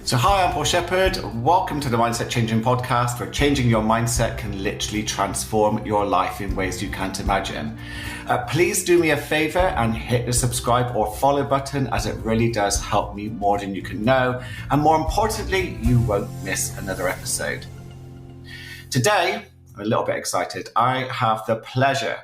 So hi, I'm Paul Shepherd. Welcome to the Mindset Changing Podcast, where changing your mindset can literally transform your life in ways you can't imagine. Please do me a favor and hit the subscribe or follow button, as it really does help me more than you can know. And more importantly, you won't miss another episode. Today, I'm a little bit excited. I have the pleasure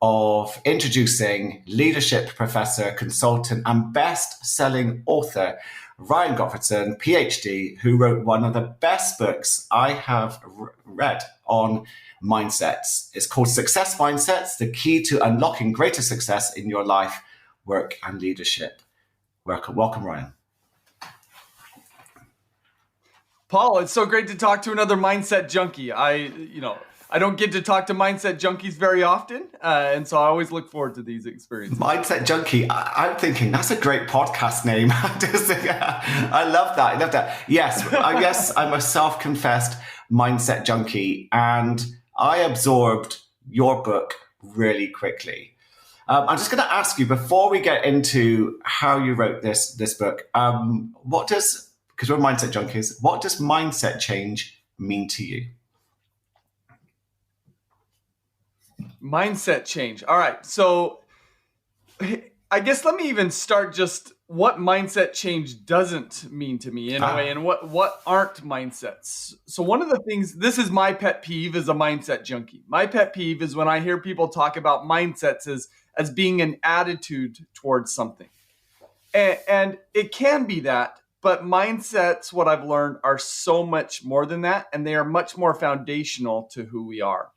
of introducing leadership professor, consultant, and best-selling author, Ryan Gottfredson PhD, who wrote one of the best books I have read on mindsets. It's called Success Mindsets, the key to unlocking greater success in your life, work, and leadership. Welcome, Ryan. Paul, it's so great to talk to another mindset junkie. I don't get to talk to mindset junkies very often, and so I always look forward to these experiences. Mindset junkie. I'm thinking that's a great podcast name. I love that. Yes, I guess I'm a self-confessed mindset junkie, and I absorbed your book really quickly. I'm just going to ask you, before we get into how you wrote this book, because we're mindset junkies, what does mindset change mean to you? Mindset change. All right. So I guess let me even start just what mindset change doesn't mean to me in a way, and what aren't mindsets. So one of the things, this is my pet peeve as a mindset junkie. My pet peeve is when I hear people talk about mindsets as being an attitude towards something. And it can be that, but mindsets, what I've learned, are so much more than that, and they are much more foundational to who we are.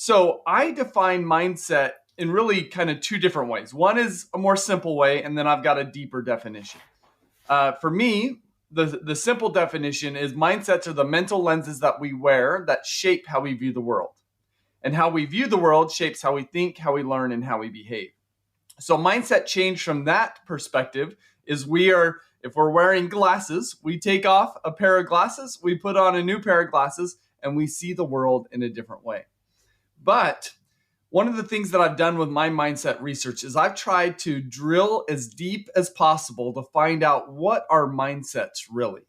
So I define mindset in really kind of two different ways. One is a more simple way, and then I've got a deeper definition. For me, the simple definition is mindsets are the mental lenses that we wear that shape how we view the world. And how we view the world shapes how we think, how we learn, and how we behave. So mindset change from that perspective is if we're wearing glasses, we take off a pair of glasses, we put on a new pair of glasses, and we see the world in a different way. But one of the things that I've done with my mindset research is I've tried to drill as deep as possible to find out what are mindsets really.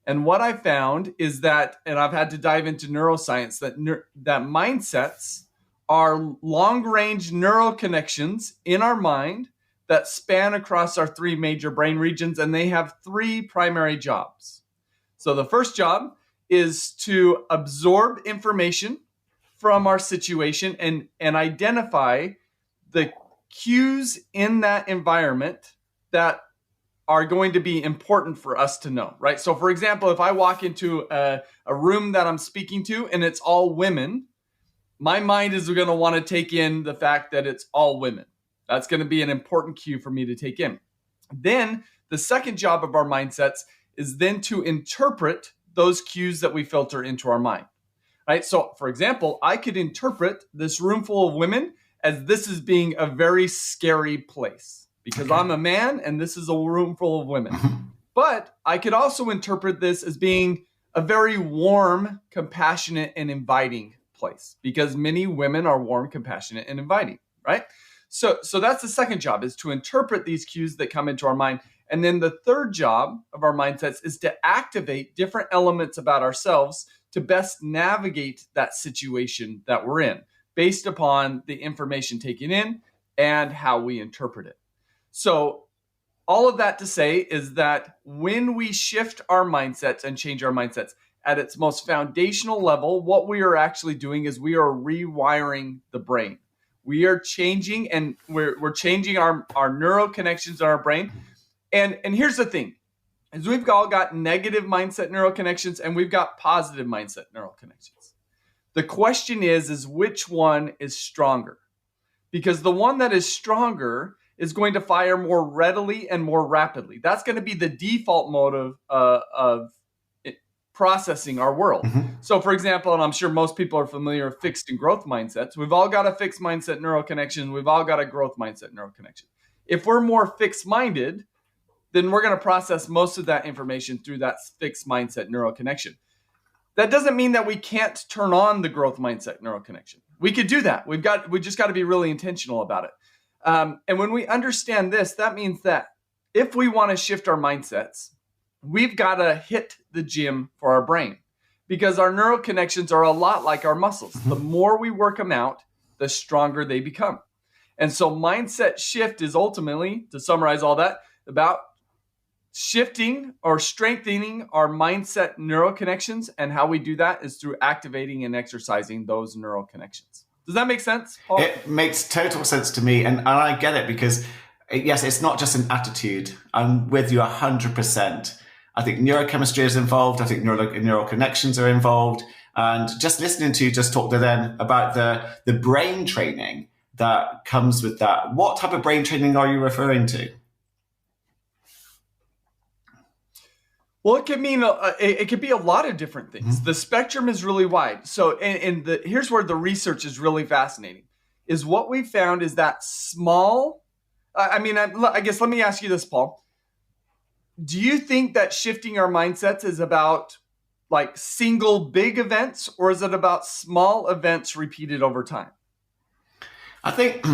And what I found is that, and I've had to dive into neuroscience, that mindsets are long-range neural connections in our mind that span across our three major brain regions, and they have three primary jobs. So the first job is to absorb information from our situation and identify the cues in that environment that are going to be important for us to know, right? So for example, if I walk into a room that I'm speaking to and it's all women, my mind is going to want to take in the fact that it's all women. That's going to be an important cue for me to take in. Then the second job of our mindsets is then to interpret those cues that we filter into our mind. Right. So, for example, I could interpret this room full of women as this is being a very scary place because I'm a man and this is a room full of women. But I could also interpret this as being a very warm, compassionate, and inviting place because many women are warm, compassionate, and inviting. Right. So that's the second job, is to interpret these cues that come into our mind. And then the third job of our mindsets is to activate different elements about ourselves to best navigate that situation that we're in based upon the information taken in and how we interpret it. So all of that to say is that when we shift our mindsets and change our mindsets at its most foundational level, what we are actually doing is we are rewiring the brain. We are changing, and we're changing our neural connections in our brain. And here's the thing. Is we've all got negative mindset neural connections and we've got positive mindset neural connections. The question is which one is stronger? Because the one that is stronger is going to fire more readily and more rapidly. That's going to be the default mode of processing our world. So for example, and I'm sure most people are familiar with fixed and growth mindsets. We've all got a fixed mindset neural connection. We've all got a growth mindset neural connection. If we're more fixed-minded, then we're going to process most of that information through that fixed mindset neural connection. That doesn't mean that we can't turn on the growth mindset neural connection. We could do that. We just got to be really intentional about it. And when we understand this, that means that if we want to shift our mindsets, we've got to hit the gym for our brain, because our neural connections are a lot like our muscles. The more we work them out, the stronger they become. And so mindset shift is ultimately, to summarize all that, about shifting or strengthening our mindset neural connections. And how we do that is through activating and exercising those neural connections. Does that make sense, Paul? It makes total sense to me. And I get it, because yes, it's not just an attitude. I'm with you 100%. I think neurochemistry is involved. I think neural connections are involved. And just listening to you just talk to them about the brain training that comes with that. What type of brain training are you referring to? Well, it could be a lot of different things. The spectrum is really wide. So, here's where the research is really fascinating. Is what we found is that small. I guess let me ask you this, Paul. Do you think that shifting our mindsets is about like single big events, or is it about small events repeated over time? I think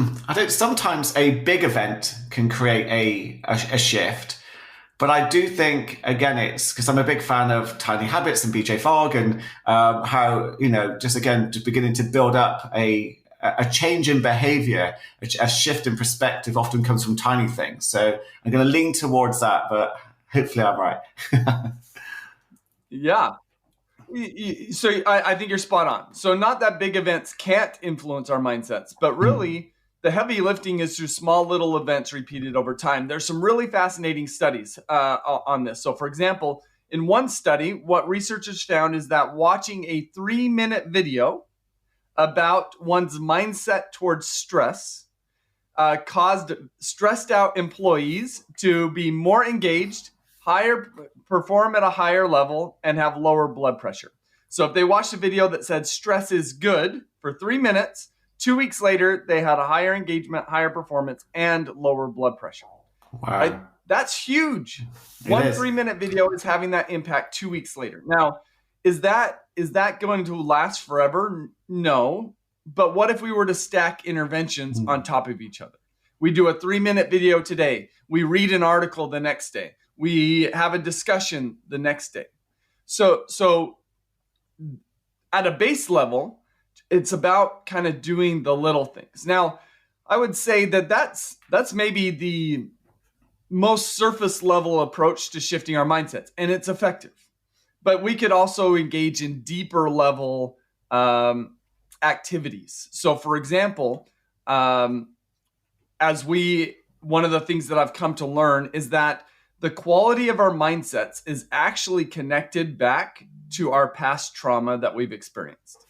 sometimes a big event can create a shift. But I do think, again, it's because I'm a big fan of Tiny Habits and BJ Fogg, and how, just beginning to build up a change in behavior, a shift in perspective often comes from tiny things. So I'm going to lean towards that, but hopefully I'm right. Yeah. So I think you're spot on. So not that big events can't influence our mindsets, but really the heavy lifting is through small little events repeated over time. There's some really fascinating studies on this. So for example, in one study, what researchers found is that watching a 3-minute video about one's mindset towards stress caused stressed out employees to be more engaged, perform at a higher level, and have lower blood pressure. So if they watched a video that said stress is good for 3 minutes, 2 weeks later, they had a higher engagement, higher performance, and lower blood pressure. Wow. Right? That's huge. One 3-minute video is having that impact 2 weeks later. Now, is that going to last forever? No. But what if we were to stack interventions on top of each other? We do a 3-minute video today. We read an article the next day. We have a discussion the next day. So at a base level, it's about kind of doing the little things. Now, I would say that's maybe the most surface level approach to shifting our mindsets, and it's effective. But we could also engage in deeper level activities. So for example, one of the things that I've come to learn is that the quality of our mindsets is actually connected back to our past trauma that we've experienced.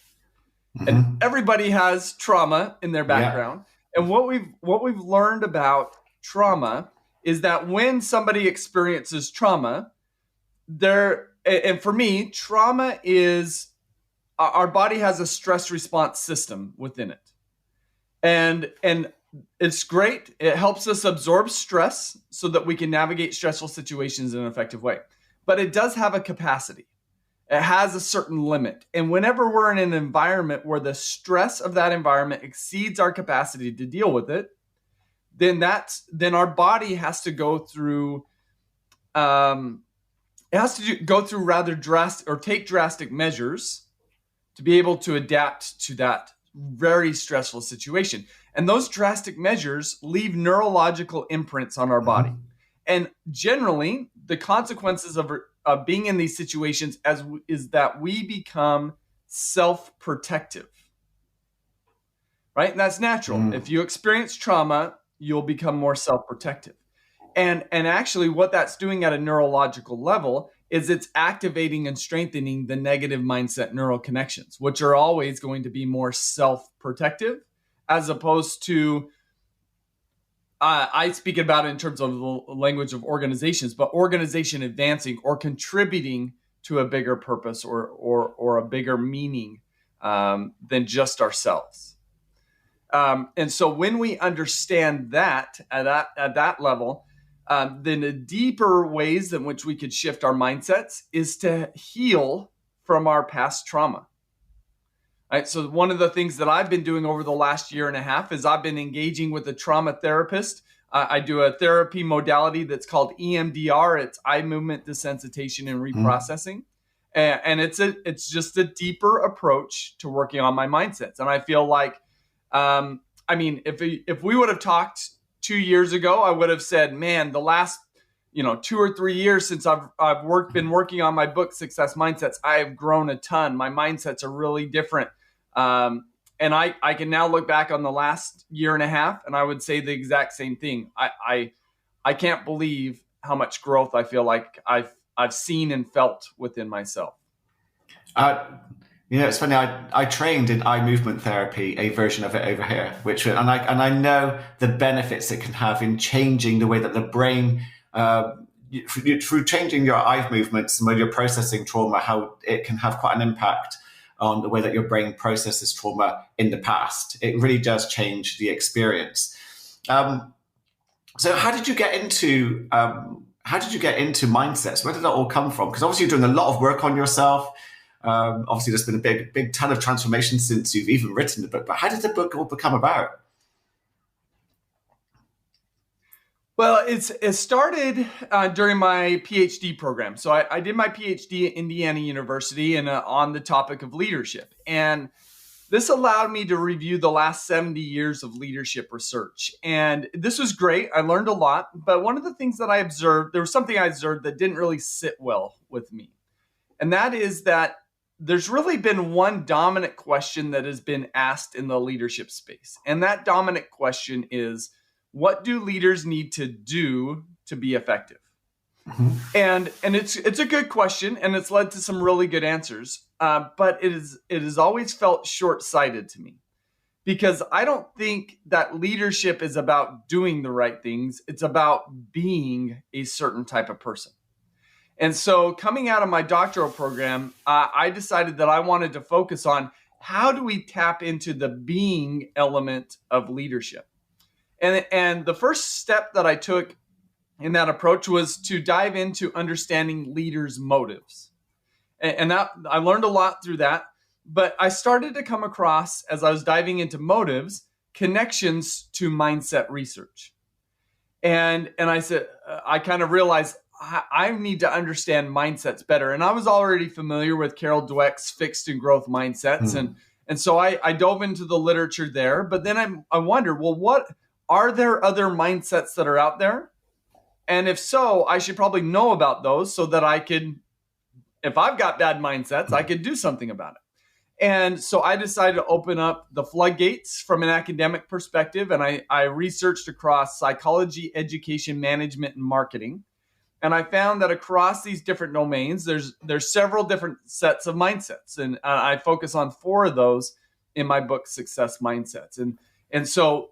And everybody has trauma in their background. Yeah. And what we've learned about trauma is that when somebody experiences trauma, and for me, trauma is our body has a stress response system within it. And it's great. It helps us absorb stress so that we can navigate stressful situations in an effective way. But it does have a capacity. It has a certain limit. And whenever we're in an environment where the stress of that environment exceeds our capacity to deal with it, then our body has to go through rather drastic or take drastic measures to be able to adapt to that very stressful situation. And those drastic measures leave neurological imprints on our body. And generally, the consequences of being in these situations is that we become self-protective, right? And that's natural. If you experience trauma, you'll become more self-protective. And actually what that's doing at a neurological level is it's activating and strengthening the negative mindset neural connections, which are always going to be more self-protective, as opposed to, I speak about it in terms of the language of organizations, but organization advancing or contributing to a bigger purpose or a bigger meaning than just ourselves. And so when we understand that at that level, then the deeper ways in which we could shift our mindsets is to heal from our past trauma. Right? So one of the things that I've been doing over the last year and a half is I've been engaging with a trauma therapist I do a therapy modality that's called EMDR. It's eye movement desensitization and reprocessing. And it's just a deeper approach to working on my mindsets. And I feel like, if we would have talked 2 years ago, I would have said, man, the last 2 or 3 years since I've been working on my book, Success Mindsets, I have grown a ton. My mindsets are really different. And I can now look back on the last year and a half, and I would say the exact same thing. I can't believe how much growth I feel like I've seen and felt within myself. It's funny. I trained in eye movement therapy, a version of it over here, and I know the benefits it can have in changing the way that the brain, through changing your eye movements and when you're processing trauma, how it can have quite an impact on the way that your brain processes trauma in the past. It really does change the experience. So how did you get into mindsets? Where did that all come from? Because obviously you're doing a lot of work on yourself. Obviously there's been a big ton of transformation since you've even written the book. But how did the book all become about? Well, it started during my PhD program. So I did my PhD at Indiana University on the topic of leadership. And this allowed me to review the last 70 years of leadership research. And this was great. I learned a lot. But one of the things that I observed, there was something I observed that didn't really sit well with me. And that is that there's really been one dominant question that has been asked in the leadership space. And that dominant question is, what do leaders need to do to be effective? Mm-hmm. And it's a good question, and it's led to some really good answers. But it has always felt short-sighted to me, because I don't think that leadership is about doing the right things. It's about being a certain type of person. And so coming out of my doctoral program, I decided that I wanted to focus on how do we tap into the being element of leadership. And the first step that I took in that approach was to dive into understanding leaders' motives. And that I learned a lot through that. But I started to come across, as I was diving into motives, connections to mindset research. And I said, I kind of realized I need to understand mindsets better. And I was already familiar with Carol Dweck's fixed and growth mindsets. And so I dove into the literature there. But then I wondered, well, what are there other mindsets that are out there? And if so, I should probably know about those so that I could, if I've got bad mindsets, I could do something about it. And so I decided to open up the floodgates from an academic perspective. And I researched across psychology, education, management, and marketing. And I found that across these different domains, there's several different sets of mindsets. And I focus on 4 of those in my book, Success Mindsets. And so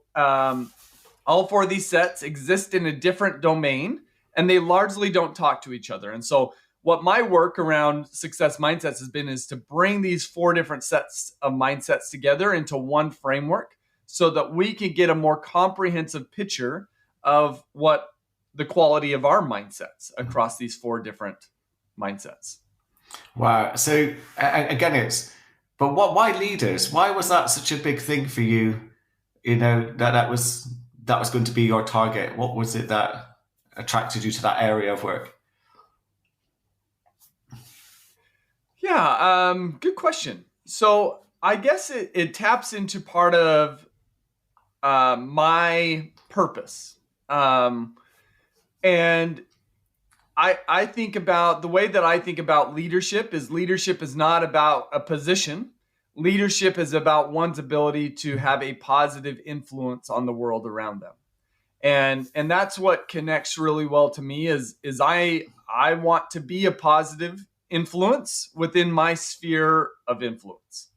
all 4 of these sets exist in a different domain, and they largely don't talk to each other. And so what my work around Success Mindsets has been is to bring these 4 different sets of mindsets together into one framework so that we can get a more comprehensive picture of what the quality of our mindsets across these 4 different mindsets. Wow. So again, but why leaders? Why was that such a big thing for you? That was going to be your target. What was it that attracted you to that area of work? Yeah, good question. So I guess it taps into part of my purpose. And I think about the way that I think about leadership is not about a position. Leadership is about one's ability to have a positive influence on the world around them. And that's what connects really well to me is I want to be a positive influence within my sphere of influence.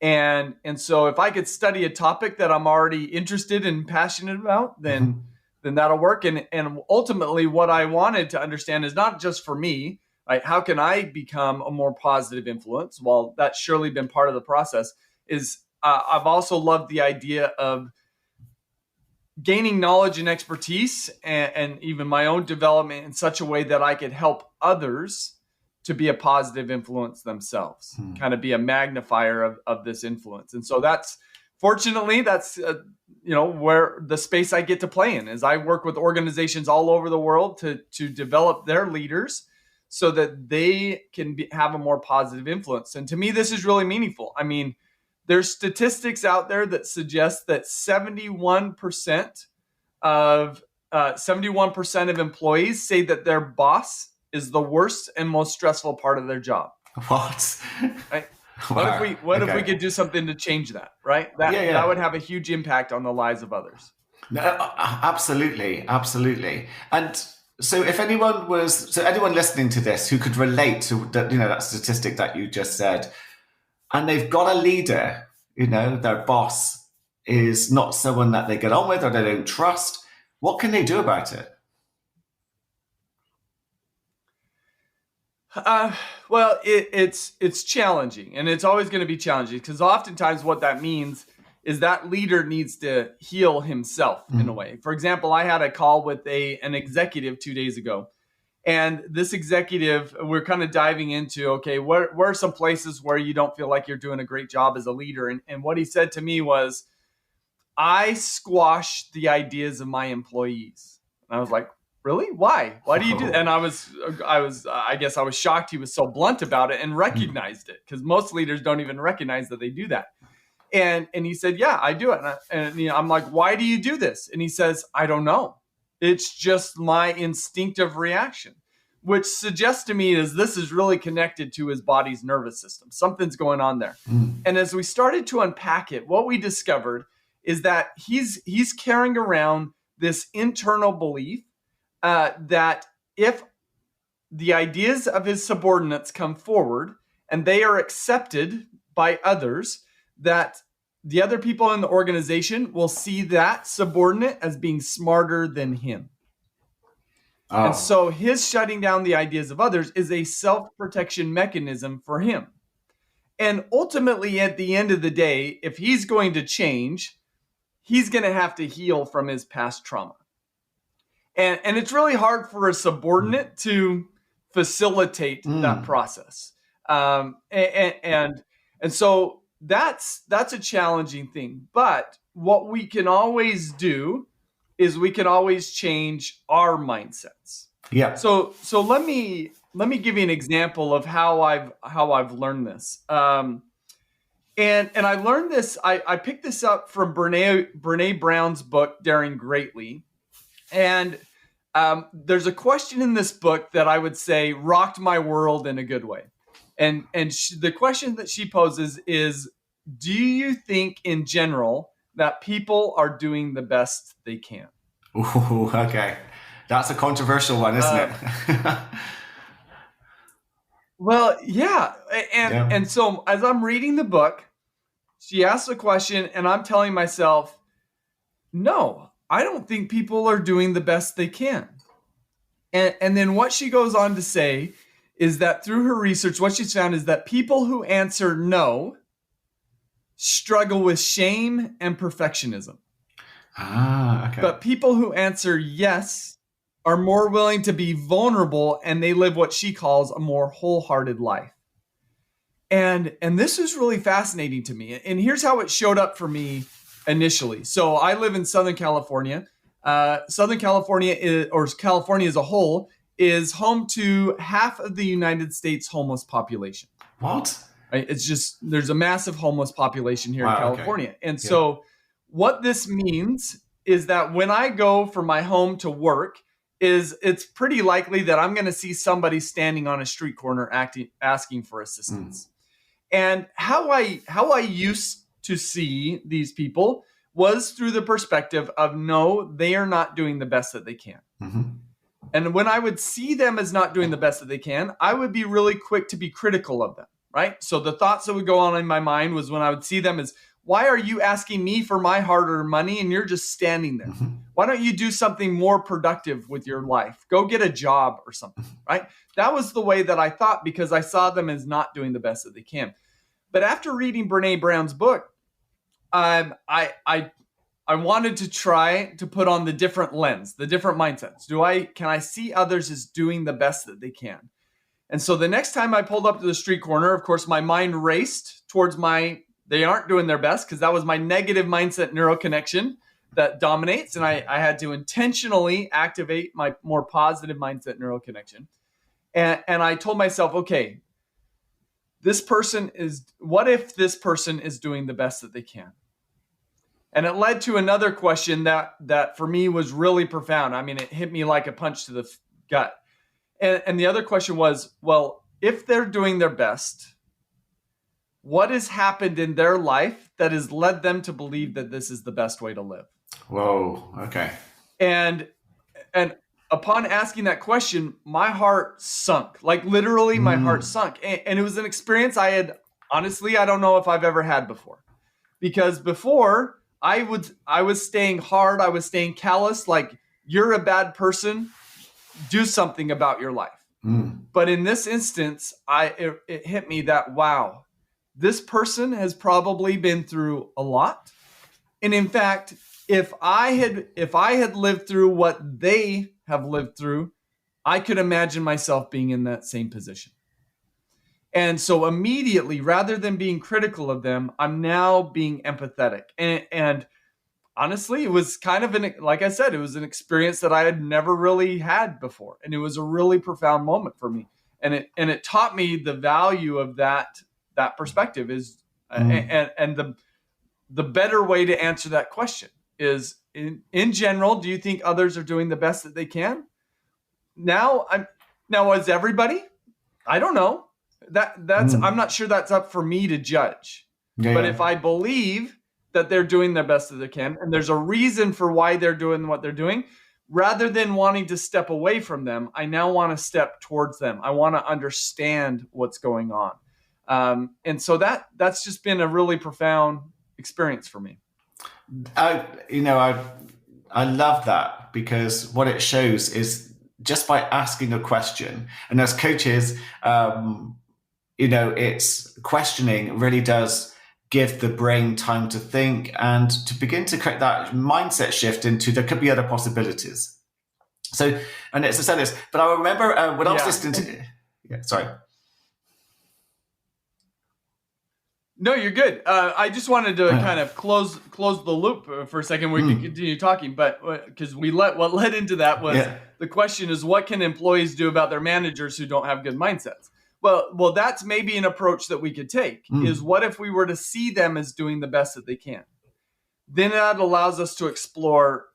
And so if I could study a topic that I'm already interested and passionate about, then that'll work. And ultimately what I wanted to understand is not just for me, right? How can I become a more positive influence? Well, that's surely been part of the process. I've also loved the idea of gaining knowledge and expertise and even my own development in such a way that I could help others to be a positive influence themselves, kind of be a magnifier of this influence. And so fortunately, where the space I get to play in is I work with organizations all over the world to develop their leaders so that they can have a more positive influence. And to me, this is really meaningful. I mean, there's statistics out there that suggest that 71% of 71% of employees say that their boss is the worst and most stressful part of their job. What? Right? Wow. What if we could do something to change that, right? That would have a huge impact on the lives of others. No, absolutely. And so if anyone listening to this who could relate to that, that statistic that you just said, and they've got a leader, their boss is not someone that they get on with or they don't trust, what can they do about it? Well, it's challenging, and it's always going to be challenging because oftentimes what that means is that leader needs to heal himself in a way. For example, I had a call with an executive 2 days ago, and this executive, we're kind of diving into, okay, where are some places where you don't feel like you're doing a great job as a leader? And what he said to me was, I squash the ideas of my employees. And I was like, really? Why? Why do you do that? And I guess I was shocked he was so blunt about it and recognized it, because most leaders don't even recognize that they do that. And he said, yeah, I do it. And I'm like, why do you do this? And he says, I don't know. It's just my instinctive reaction, which suggests to me this is really connected to his body's nervous system. Something's going on there. And as we started to unpack it, what we discovered is that he's carrying around this internal belief that if the ideas of his subordinates come forward and they are accepted by others, that the other people in the organization will see that subordinate as being smarter than him. Oh. And so his shutting down the ideas of others is a self-protection mechanism for him. And ultimately, at the end of the day, if he's going to change, he's going to have to heal from his past trauma. And it's really hard for a subordinate to facilitate that process. And so that's a challenging thing. But what we can always do is we can always change our mindsets. Yeah. So let me give you an example of how I've learned this. And I learned this. I picked this up from Brene Brown's book, Daring Greatly. And there's a question in this book that I would say rocked my world in a good way. And the question that she poses is, do you think in general that people are doing the best they can? Ooh, okay. That's a controversial one, isn't it? Well, yeah. And so as I'm reading the book, she asks a question and I'm telling myself, no, I don't think people are doing the best they can. And then what she goes on to say is that through her research, what she's found is that people who answer no struggle with shame and perfectionism. Okay. But people who answer yes are more willing to be vulnerable, and they live what she calls a more wholehearted life. And this is really fascinating to me. And here's how it showed up for me initially. So I live in Southern California. Southern California, or California as a whole, is home to half of the United States homeless population. What? Right? It's just, there's a massive homeless population here in California. Okay. And so what this means is that when I go from my home to work, it's pretty likely that I'm going to see somebody standing on a street corner asking for assistance. And how I used to see these people was through the perspective of, no, they are not doing the best that they can. And when I would see them as not doing the best that they can, I would be really quick to be critical of them, right? So the thoughts that would go on in my mind was, when I would see them, is, why are you asking me for my hard-earned money and you're just standing there? Why don't you do something more productive with your life? Go get a job or something, right? That was the way that I thought, because I saw them as not doing the best that they can. But after reading Brene Brown's book, I wanted to try to put on the different lens, the different mindsets. Can I see others as doing the best that they can? And so the next time I pulled up to the street corner, of course, my mind raced towards they aren't doing their best, because that was my negative mindset neuroconnection that dominates, and I had to intentionally activate my more positive mindset neural connection. And I told myself, okay, what if this person is doing the best that they can? And it led to another question that for me was really profound. I mean, it hit me like a punch to the gut. And the other question was, well, if they're doing their best, what has happened in their life that has led them to believe that this is the best way to live? Whoa, okay. And upon asking that question, my heart sunk. Like literally my heart sunk. And it was an experience I don't know if I've ever had before. Because before I was staying hard, I was staying callous, like you're a bad person, do something about your life. But in this instance, it hit me that, wow, this person has probably been through a lot. And in fact, if I had lived through what they have lived through, I could imagine myself being in that same position. And so immediately, rather than being critical of them, I'm now being empathetic. And honestly, it was kind of like I said, it was an experience that I had never really had before. And it was a really profound moment for me. And it taught me the value of that perspective is, and the better way to answer that question is in general, do you think others are doing the best that they can? Now as everybody, I don't know. I'm not sure that's up for me to judge. But if I believe that they're doing their best that they can, and there's a reason for why they're doing what they're doing, rather than wanting to step away from them, I now want to step towards them. I want to understand what's going on. And so that's just been a really profound experience for me. I love that, because what it shows is just by asking a question, and as coaches, it's questioning really does give the brain time to think and to begin to create that mindset shift into there could be other possibilities. So, and it's said this, but I remember when I was listening to, sorry. No, you're good. I just wanted to kind of close the loop for a second. We can continue talking, but because what led into that was the question is, what can employees do about their managers who don't have good mindsets? Well, that's maybe an approach that we could take. Is what if we were to see them as doing the best that they can? Then that allows us to explore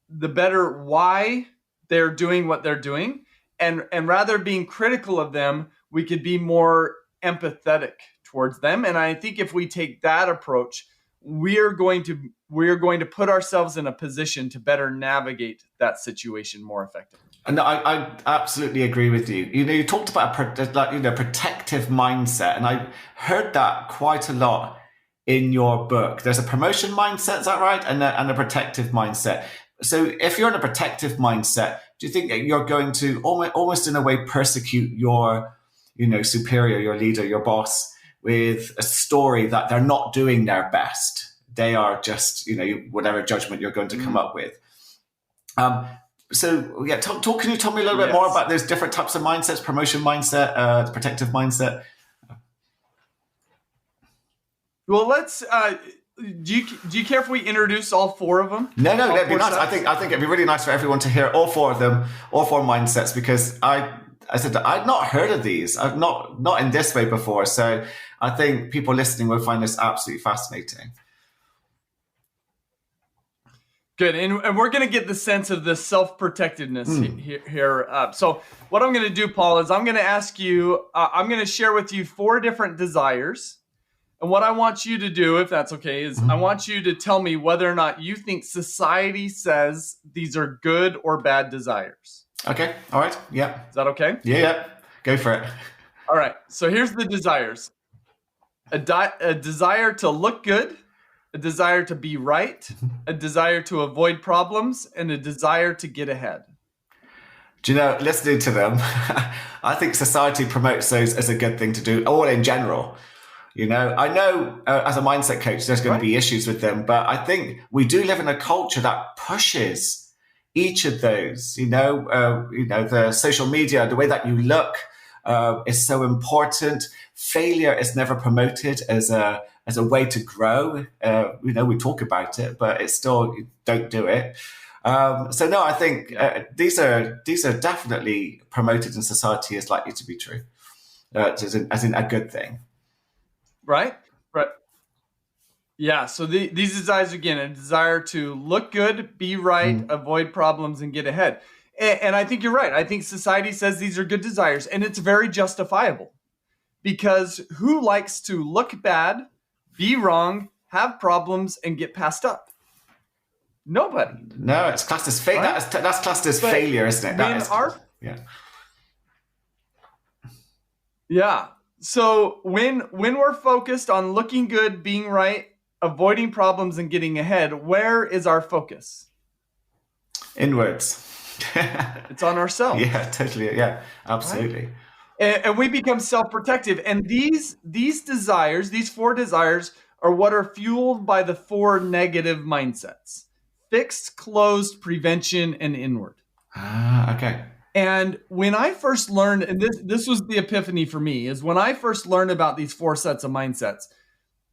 the better why they're doing what they're doing, and rather being critical of them, we could be more empathetic towards them. And I think if we take that approach, we're going to put ourselves in a position to better navigate that situation more effectively. And I absolutely agree with you. You talked about protective mindset, and I heard that quite a lot in your book. There's a promotion mindset, is that right? And a protective mindset. So if you're in a protective mindset, do you think that you're going to almost in a way persecute your, superior, your leader, your boss, with a story that they're not doing their best? They are just, whatever judgment you're going to come up with. So can you tell me a little bit more about those different types of mindsets, promotion mindset, protective mindset? Well, let's, do you care if we introduce all four of them? No, that'd be nice. I think it'd be really nice for everyone to hear all four of them, all four mindsets, because I said I'd not heard of these. I've not in this way before. So I think people listening will find this absolutely fascinating. Good. And we're going to get the sense of the self-protectiveness here. So what I'm going to do, Paul, is I'm going to ask you, I'm going to share with you 4 different desires. And what I want you to do, if that's okay, is I want you to tell me whether or not you think society says these are good or bad desires. Okay. All right. Yeah. Is that okay? Yeah. Go for it. All right. So here's the desires. A desire to look good, a desire to be right, a desire to avoid problems, and a desire to get ahead. Do you know, listening to them, I think society promotes those as a good thing to do, all in general. I know as a mindset coach, there's going to be issues with them, but I think we do live in a culture that pushes each of those. The social media, the way that you look is so important. Failure is never promoted as a as a way to grow. We talk about it, but it's still, don't do it. So no, I think these are definitely promoted in society as likely to be true, as in a good thing. Right. Yeah. So these desires, again, a desire to look good, be right, avoid problems, and get ahead. And I think you're right. I think society says these are good desires, and it's very justifiable, because who likes to look bad, be wrong, have problems, and get passed up? Nobody. No, it's classed as failure. Right? That's classed as failure, isn't it? Yeah. So when we're focused on looking good, being right, avoiding problems, and getting ahead, where is our focus? Inwards. It's on ourselves. Yeah, totally. Yeah, absolutely. Right? And we become self-protective. And these desires, these 4 desires, are what are fueled by the 4 negative mindsets: fixed, closed, prevention, and inward. Okay. And when I first learned, and this was the epiphany for me, is when I first learned about these 4 sets of mindsets,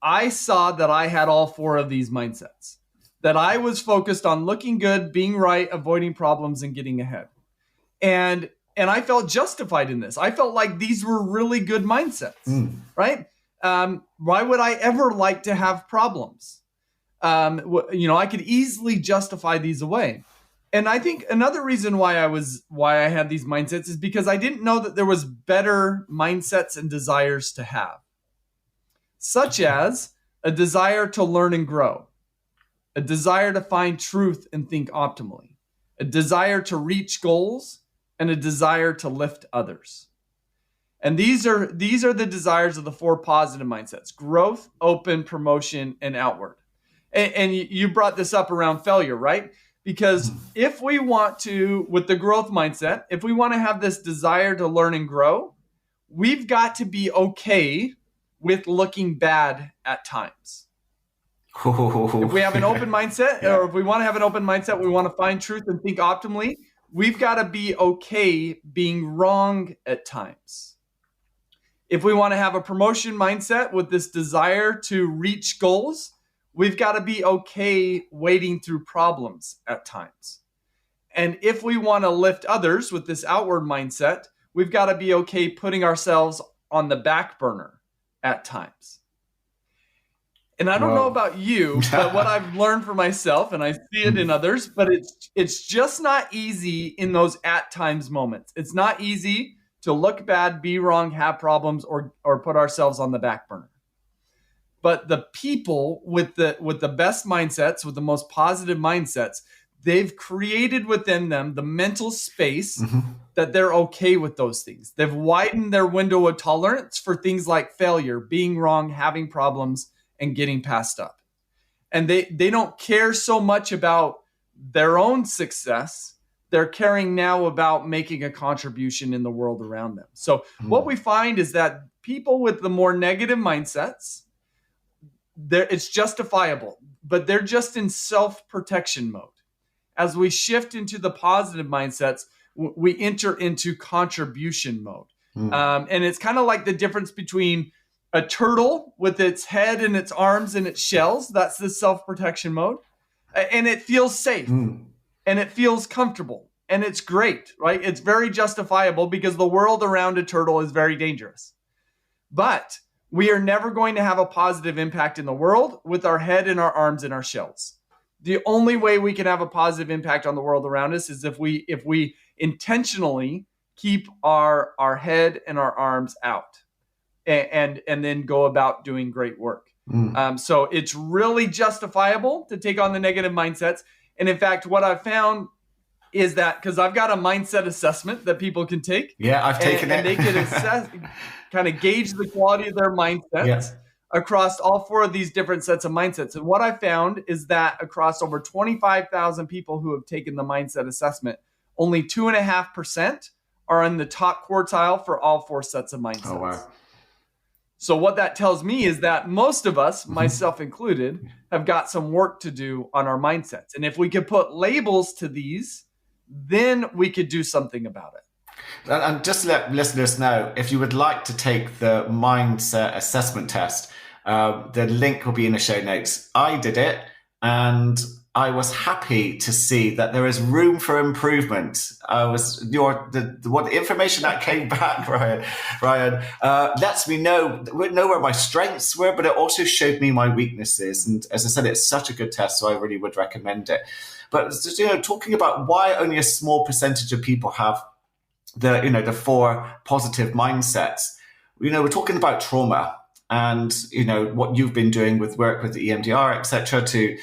I saw that I had all 4 of these mindsets, that I was focused on looking good, being right, avoiding problems, and getting ahead. And I felt justified in this. I felt like these were really good mindsets, right? Why would I ever like to have problems? I could easily justify these away. And I think another reason why I had these mindsets is because I didn't know that there was better mindsets and desires to have, such as a desire to learn and grow, a desire to find truth and think optimally, a desire to reach goals, and a desire to lift others. And these are the desires of the 4 positive mindsets: growth, open, promotion, and outward. And you brought this up around failure, right? Because if we want to, with the growth mindset, if we want to have this desire to learn and grow, we've got to be okay with looking bad at times. If we have an open mindset, or if we want to have an open mindset, we want to find truth and think optimally, we've got to be okay being wrong at times. If we want to have a promotion mindset with this desire to reach goals, we've got to be okay wading through problems at times. And if we want to lift others with this outward mindset, we've got to be okay putting ourselves on the back burner at times. And I don't know about you, but what I've learned for myself, and I see it in others, but it's just not easy in those at times moments. It's not easy to look bad, be wrong, have problems, or put ourselves on the back burner. But the people with the best mindsets, with the most positive mindsets, they've created within them the mental space that they're okay with those things. They've widened their window of tolerance for things like failure, being wrong, having problems, and getting passed up. And they don't care so much about their own success. They're caring now about making a contribution in the world around them. So what we find is that people with the more negative mindsets, it's justifiable, but they're just in self-protection mode. As we shift into the positive mindsets, we enter into contribution mode. And it's kind of like the difference between a turtle with its head and its arms and its shells. That's the self-protection mode. And it feels safe and it feels comfortable and it's great, right? It's very justifiable because the world around a turtle is very dangerous. But we are never going to have a positive impact in the world with our head and our arms and our shells. The only way we can have a positive impact on the world around us is if we intentionally keep our head and our arms out and then go about doing great work. So it's really justifiable to take on the negative mindsets. And in fact, what I've found is that, because I've got a mindset assessment that people can take. Yeah, I've taken it. And they can assess, kind of gauge the quality of their mindsets across all 4 of these different sets of mindsets. And what I found is that across over 25,000 people who have taken the mindset assessment, only 2.5% are in the top quartile for all 4 sets of mindsets. Oh, wow. So what that tells me is that most of us, myself included, have got some work to do on our mindsets. And if we could put labels to these, then we could do something about it. And just to let listeners know, if you would like to take the mindset assessment test, The link will be in the show notes. I did it, and I was happy to see that there is room for improvement. The information that came back, Ryan, lets me know where my strengths were, but it also showed me my weaknesses. And as I said, it's such a good test, so I really would recommend it. But talking about why only a small percentage of people have the 4 positive mindsets. We're talking about trauma. And, what you've been doing with work with the EMDR, et cetera, to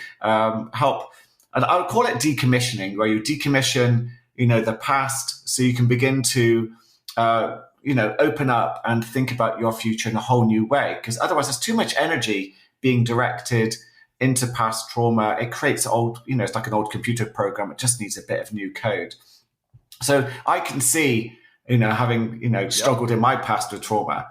help. And I would call it decommissioning, where you decommission, the past so you can begin to, open up and think about your future in a whole new way. Because otherwise there's too much energy being directed into past trauma. It creates it's like an old computer program. It just needs a bit of new code. So I can see, having, struggled in my past with trauma,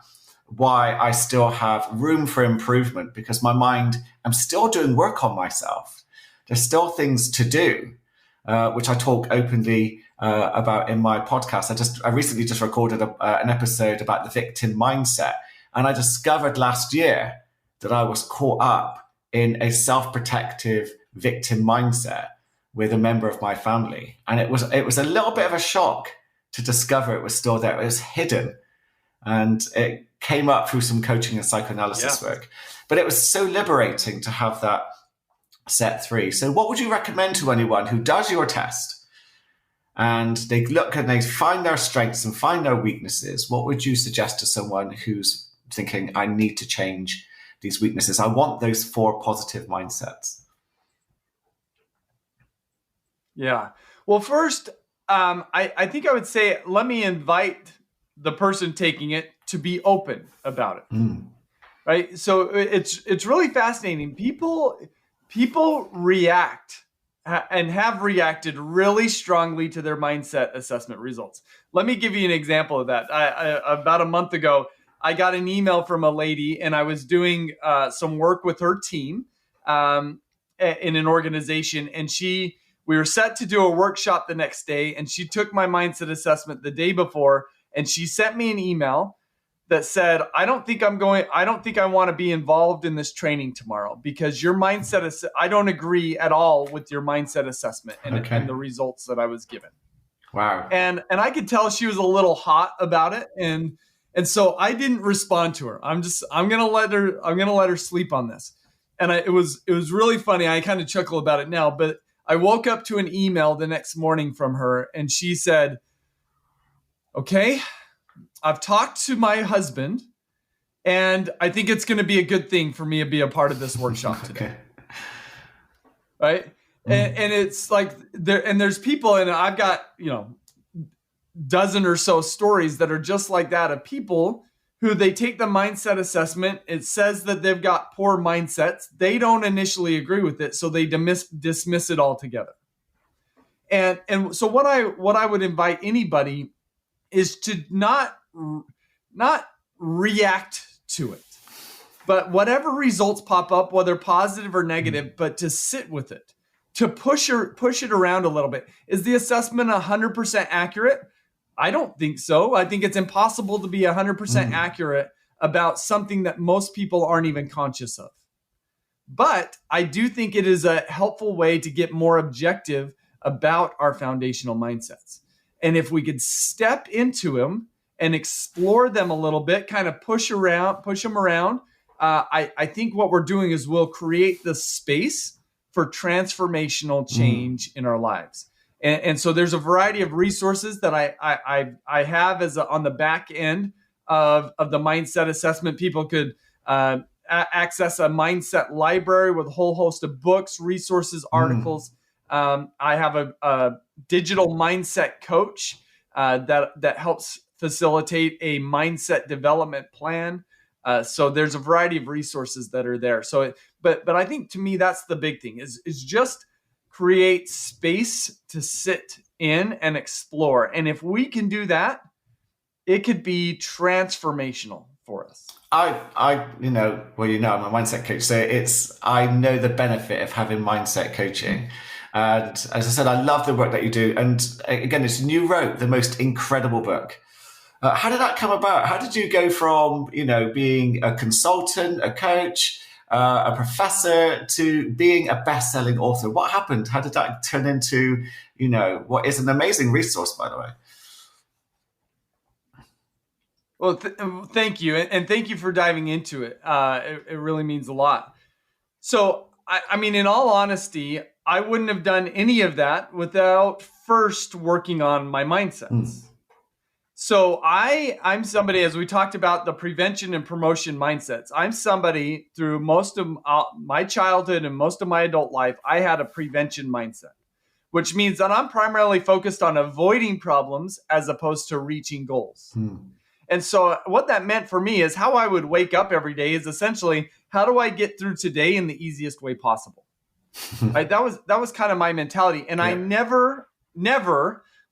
why I still have room for improvement, because my mind, I'm still doing work on myself. There's still things to do, which I talk openly about in my podcast. I recently just recorded an episode about the victim mindset. And I discovered last year that I was caught up in a self-protective victim mindset with a member of my family. And it was a little bit of a shock to discover it was still there. It was hidden. And it came up through some coaching and psychoanalysis work. But it was so liberating to have that set free. So what would you recommend to anyone who does your test and they look and they find their strengths and find their weaknesses? What would you suggest to someone who's thinking, I need to change these weaknesses? I want those 4 positive mindsets. Yeah. Well, first, I think I would say, let me invite the person taking it to be open about it. Right? So it's really fascinating. People react and have reacted really strongly to their mindset assessment results. Let me give you an example of that. About a month ago, I got an email from a lady, and I was doing some work with her team in an organization, and we were set to do a workshop the next day, and she took my mindset assessment the day before, and she sent me an email that said, I don't think I want to be involved in this training tomorrow because your mindset I don't agree at all with your mindset assessment and the results that I was given. Wow. And I could tell she was a little hot about it. And so I didn't respond to her. I'm going to let her sleep on this. And it was really funny. I kind of chuckle about it now, but I woke up to an email the next morning from her, and she said, okay, I've talked to my husband, and I think it's going to be a good thing for me to be a part of this workshop today. Okay. Right? And it's like there's people, and I've got, dozen or so stories that are just like that, of people who they take the mindset assessment. It says that they've got poor mindsets. They don't initially agree with it, so they dismiss it altogether. And so what I would invite anybody is to not react to it, but whatever results pop up, whether positive or negative, but to sit with it, to push it around a little bit. Is the assessment 100% accurate? I don't think so. I think it's impossible to be 100% accurate about something that most people aren't even conscious of. But I do think it is a helpful way to get more objective about our foundational mindsets. And if we could step into them and explore them a little bit, kind of push them around, I think what we're doing is we'll create the space for transformational change in our lives. And so there's a variety of resources that I have on the back end of the mindset assessment. People could access a mindset library with a whole host of books, resources, articles. I have a digital mindset coach that helps facilitate a mindset development plan. So there's a variety of resources that are there. So, but I think to me, that's the big thing is just create space to sit in and explore. And if we can do that, it could be transformational for us. I'm a mindset coach. So I know the benefit of having mindset coaching. And as I said, I love the work that you do. And again, you wrote the most incredible book. How did that come about? How did you go from, being a consultant, a coach, a professor to being a best-selling author? What happened? How did that turn into, what is an amazing resource, by the way? Well, thank you. And thank you for diving into it. It really means a lot. So, I mean, in all honesty, I wouldn't have done any of that without first working on my mindsets. So I'm somebody, as we talked about the prevention and promotion mindsets, I'm somebody through most of my childhood and most of my adult life, I had a prevention mindset, which means that I'm primarily focused on avoiding problems as opposed to reaching goals. And so what that meant for me is how I would wake up every day is essentially, how do I get through today in the easiest way possible? Right? That was kind of my mentality. And I never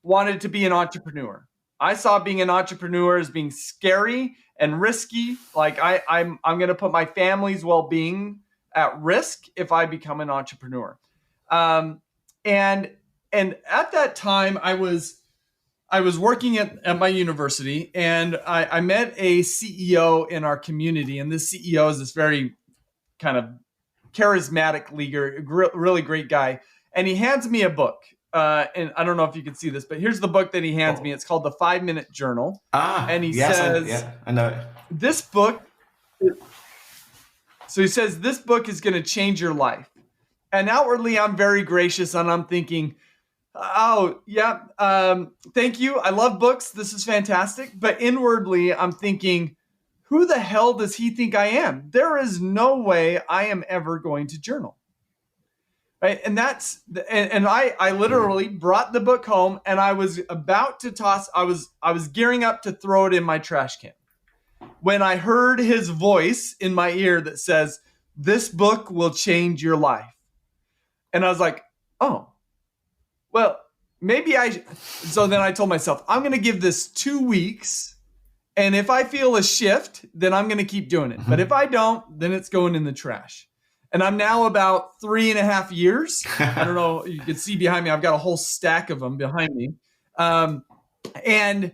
wanted to be an entrepreneur. I saw being an entrepreneur as being scary and risky. Like I'm going to put my family's well-being at risk if I become an entrepreneur. And at that time, I was working at my university, and I met a CEO in our community. And this CEO is this very kind of charismatic leader, really great guy. And he hands me a book. And I don't know if you can see this, but here's the book that he hands me. It's called The 5-Minute Journal. And he says, I know it. This book, so he says, this book is going to change your life. And outwardly, I'm very gracious, and I'm thinking, oh, yeah, thank you. I love books. This is fantastic. But inwardly, I'm thinking, who the hell does he think I am? There is no way I am ever going to journal. Right? And I literally brought the book home, and I was about to toss, I was gearing up to throw it in my trash can when I heard his voice in my ear that says, this book will change your life. And I was like, oh, well, so then I told myself, I'm going to give this 2 weeks. And if I feel a shift, then I'm going to keep doing it. But if I don't, then it's going in the trash. And I'm now about 3.5 years. I don't know. You can see behind me, I've got a whole stack of them behind me. And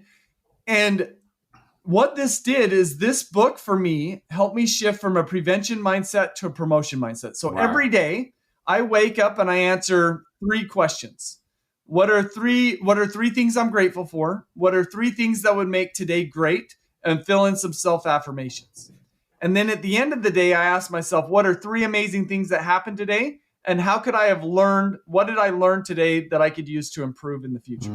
what this did is this book for me helped me shift from a prevention mindset to a promotion mindset. So every day I wake up and I answer 3 questions. What are three things I'm grateful for? What are 3 things that would make today great? And fill in some self-affirmations. And then at the end of the day, I ask myself, what are 3 amazing things that happened today? And how could I have learned, what did I learn today that I could use to improve in the future?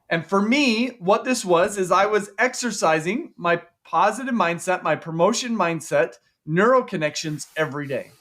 And for me, what this was, is I was exercising my positive mindset, my promotion mindset, neural connections every day.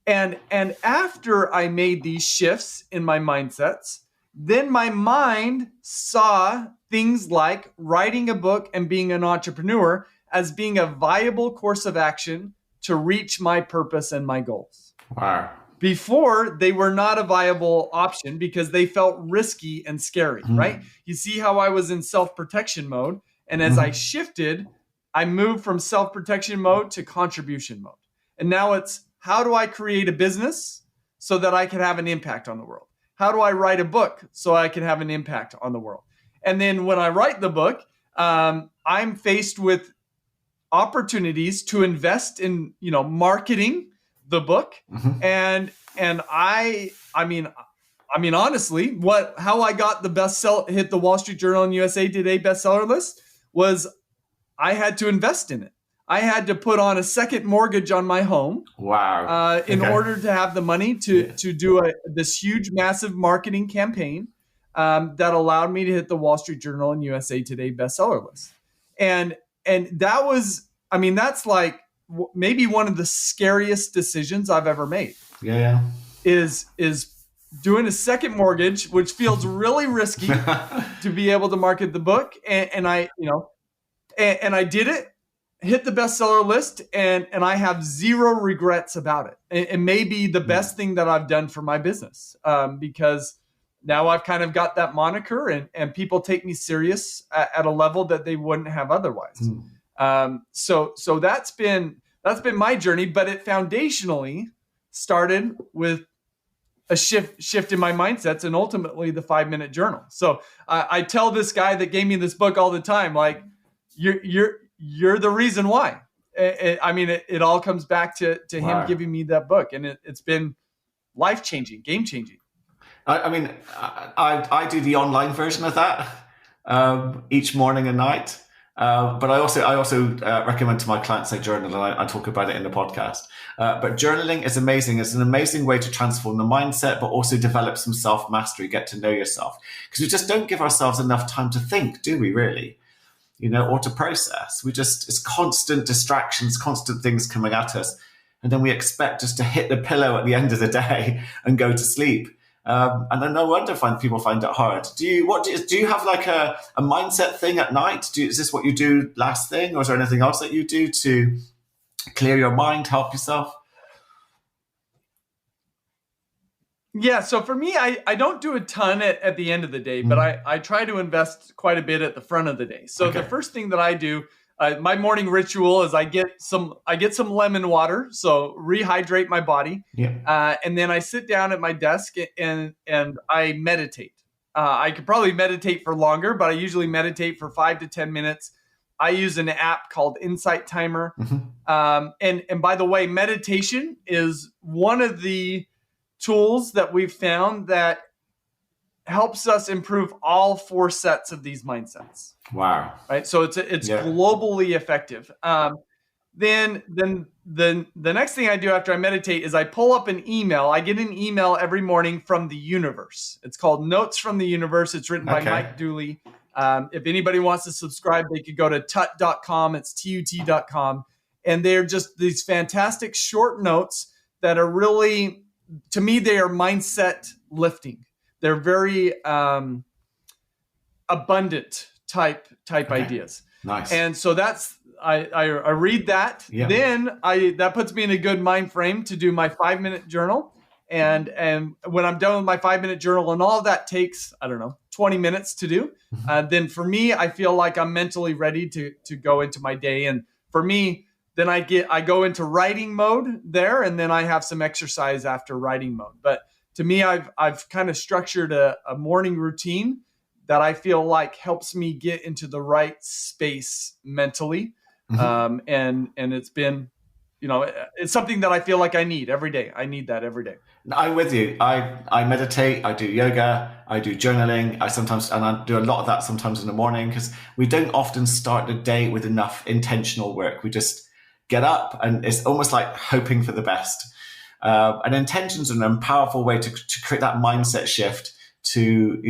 And after I made these shifts in my mindsets, then my mind saw things like writing a book and being an entrepreneur as being a viable course of action to reach my purpose and my goals. Wow. Before, they were not a viable option because they felt risky and scary, right? You see how I was in self-protection mode. And as I shifted, I moved from self-protection mode to contribution mode. And now it's, how do I create a business so that I can have an impact on the world? How do I write a book so I can have an impact on the world? And then when I write the book, I'm faced with opportunities to invest in, marketing the book. And I mean, honestly, how I got the hit the Wall Street Journal and USA Today bestseller list was I had to invest in it. I had to put on a second mortgage on my home. Wow. In order to have the money to do this huge, massive marketing campaign that allowed me to hit the Wall Street Journal and USA Today bestseller list. And that was, that's like maybe one of the scariest decisions I've ever made. Yeah. Is doing a second mortgage, which feels really risky to be able to market the book. And I did it. Hit the bestseller list, and I have zero regrets about it. It may be the best thing that I've done for my business because now I've kind of got that moniker, and people take me serious at a level that they wouldn't have otherwise. So that's been my journey, but it foundationally started with a shift in my mindsets, and ultimately the 5-minute journal. So I tell this guy that gave me this book all the time, like, you're the reason why. It all comes back to him giving me that book, and it's been life-changing, game-changing. I do the online version of that each morning and night. But I also recommend to my clients they journal, and I talk about it in the podcast. But journaling is amazing. It's an amazing way to transform the mindset, but also develop some self-mastery, get to know yourself. Because we just don't give ourselves enough time to think, do we really? Or to process. It's constant distractions, constant things coming at us. And then we expect just to hit the pillow at the end of the day and go to sleep. And then no wonder people find it hard. Do you have like a mindset thing at night? Is this what you do last thing, or is there anything else that you do to clear your mind, help yourself? Yeah, so for me, I don't do a ton at the end of the day, but I try to invest quite a bit at the front of the day. So the first thing that I do, my morning ritual is I get some lemon water, so rehydrate my body. Yeah. And then I sit down at my desk and I meditate. I could probably meditate for longer, but I usually meditate for 5 to 10 minutes. I use an app called Insight Timer. And by the way, meditation is one of the tools that we've found that helps us improve all 4 sets of these mindsets. Wow. Right. So it's globally effective. Then the next thing I do after I meditate is I pull up an email. I get an email every morning from the universe. It's called Notes from the Universe. It's written by Mike Dooley. If anybody wants to subscribe, they could go to tut.com. It's TUT.com. And they're just these fantastic short notes that are really, to me, they are mindset lifting. They're very abundant type ideas. Nice. And so I read that. Yeah. Then that puts me in a good mind frame to do my 5-minute journal. And when I'm done with my 5-minute journal, and all of that takes, 20 minutes to do, then for me, I feel like I'm mentally ready to go into my day. And for me, then I go into writing mode there, and then I have some exercise after writing mode. But to me, I've kind of structured a morning routine that I feel like helps me get into the right space mentally. And it's been, it's something that I feel like I need every day. I need that every day. I'm with you. I meditate, I do yoga, I do journaling. I do a lot of that sometimes in the morning, because we don't often start the day with enough intentional work. We just get up, and it's almost like hoping for the best. And intentions are a powerful way to create that mindset shift, to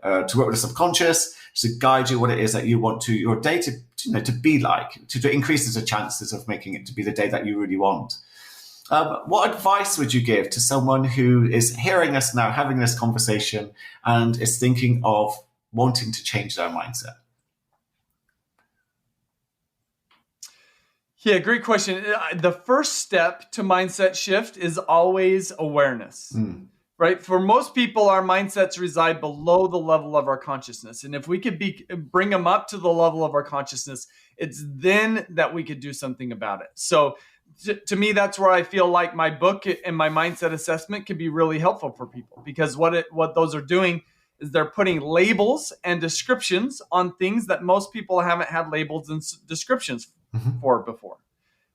work with the subconscious, to guide you what it is that you want your day to be like, to increase the chances of making it to be the day that you really want. What advice would you give to someone who is hearing us now, having this conversation, and is thinking of wanting to change their mindset? Yeah, great question. The first step to mindset shift is always awareness. Right? For most people, our mindsets reside below the level of our consciousness. And if we could bring them up to the level of our consciousness, it's then that we could do something about it. So to me, that's where I feel like my book and my mindset assessment can be really helpful for people, because what those are doing is they're putting labels and descriptions on things that most people haven't had labels and descriptions for before,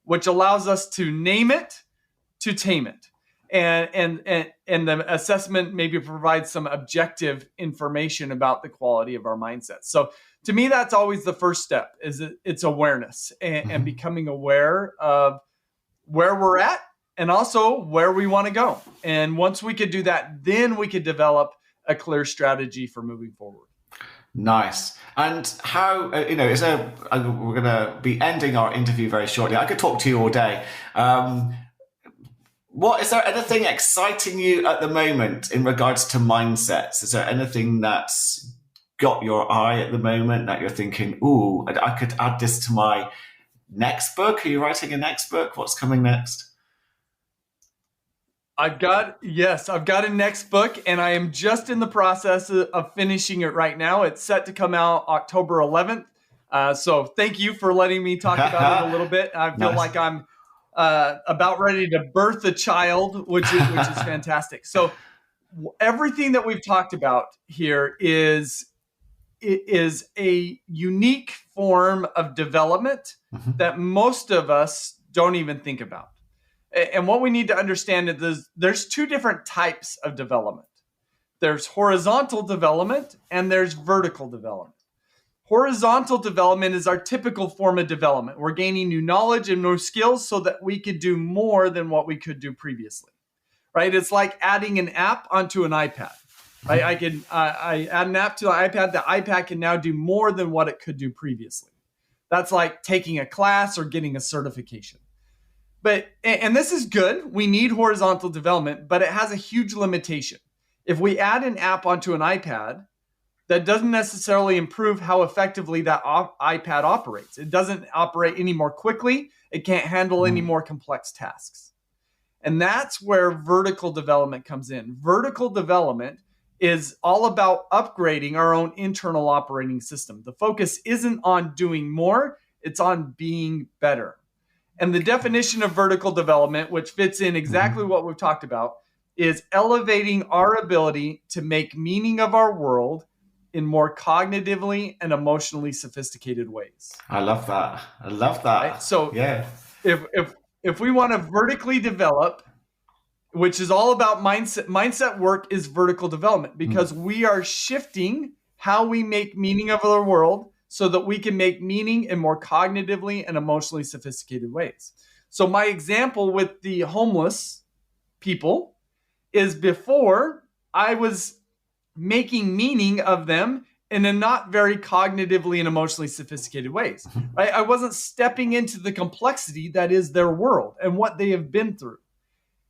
which allows us to name it, to tame it. And the assessment maybe provides some objective information about the quality of our mindset. So to me, that's always the first step, is it's awareness and becoming aware of where we're at and also where we want to go. And once we could do that, then we could develop a clear strategy for moving forward. Nice. And how, we're going to be ending our interview very shortly. I could talk to you all day. Is there anything exciting you at the moment in regards to mindsets? Is there anything that's got your eye at the moment that you're thinking, ooh, I could add this to my next book? Are you writing a next book? What's coming next? I've got a next book, and I am just in the process of finishing it right now. It's set to come out October 11th. So thank you for letting me talk about it a little bit. I feel like I'm about ready to birth a child, which is fantastic. So everything that we've talked about here is a unique form of development that most of us don't even think about. And what we need to understand is there's two different types of development. There's horizontal development and there's vertical development. Horizontal development is our typical form of development. We're gaining new knowledge and new skills so that we could do more than what we could do previously, right? It's like adding an app onto an iPad, right? I add an app to the iPad. The iPad can now do more than what it could do previously. That's like taking a class or getting a certification. And this is good. We need horizontal development, but it has a huge limitation. If we add an app onto an iPad, that doesn't necessarily improve how effectively that iPad operates. It doesn't operate any more quickly. It can't handle any more complex tasks. And that's where vertical development comes in. Vertical development is all about upgrading our own internal operating system. The focus isn't on doing more, it's on being better. And the definition of vertical development, which fits in exactly what we've talked about, is elevating our ability to make meaning of our world in more cognitively and emotionally sophisticated ways. I love that. Right? So if we want to vertically develop, which is all about mindset work is vertical development, because we are shifting how we make meaning of our world so that we can make meaning in more cognitively and emotionally sophisticated ways. So my example with the homeless people is before I was making meaning of them in a not very cognitively and emotionally sophisticated ways. Right? I wasn't stepping into the complexity that is their world and what they have been through.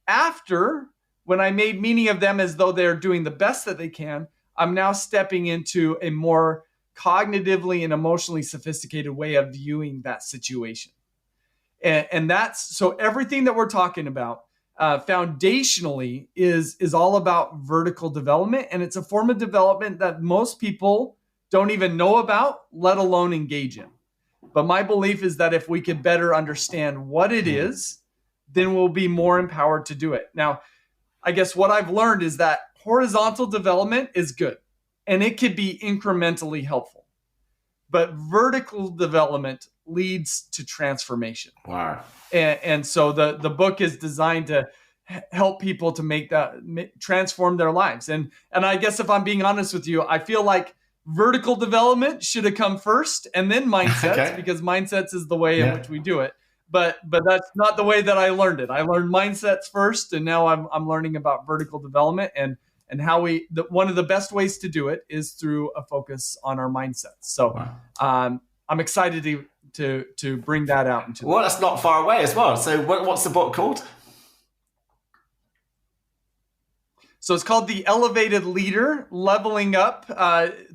After, when I made meaning of them as though they're doing the best that they can, I'm now stepping into a more cognitively and emotionally sophisticated way of viewing that situation. And that's, so everything that we're talking about foundationally is all about vertical development, and it's a form of development that most people don't even know about, let alone engage in. But my belief is that if we could better understand what it is, then we'll be more empowered to do it. Now, I guess what I've learned is that horizontal development is good, and it could be incrementally helpful. But vertical development leads to transformation. Wow. And so the book is designed to help people to make that, transform their lives. And I guess if I'm being honest with you, I feel like vertical development should have come first and then mindsets, because mindsets is the way in which we do it. But that's not the way that I learned it. I learned mindsets first, and now I'm learning about vertical development and how one of the best ways to do it is through a focus on our mindsets. So I'm excited to bring that out into. Well, that's not far away as well. So what's the book called? So it's called The Elevated Leader, Leveling Up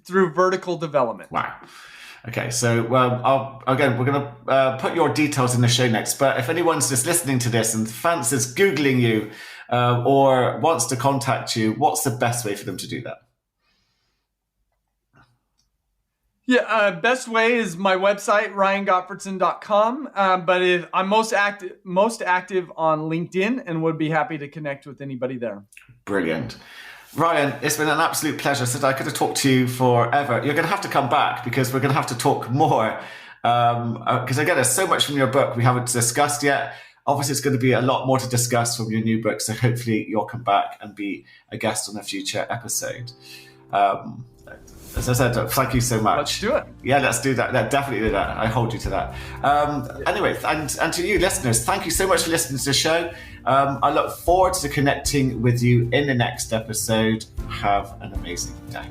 Through Vertical Development. Wow. Okay, so we're going to put your details in the show notes. But if anyone's just listening to this and fancies Googling you or wants to contact you, what's the best way for them to do that? Yeah, best way is my website, ryangottfredson.com. But I'm most active on LinkedIn and would be happy to connect with anybody there. Brilliant. Ryan, it's been an absolute pleasure. So I could have talked to you forever. You're going to have to come back because we're going to have to talk more. Because again, there's so much from your book we haven't discussed yet. Obviously, it's going to be a lot more to discuss from your new book. So hopefully you'll come back and be a guest on a future episode. As I said, thank you so much. Let's do it. Yeah, let's do that. Definitely do that. I hold you to that. Anyway, and to you listeners, thank you so much for listening to the show. I look forward to connecting with you in the next episode. Have an amazing day.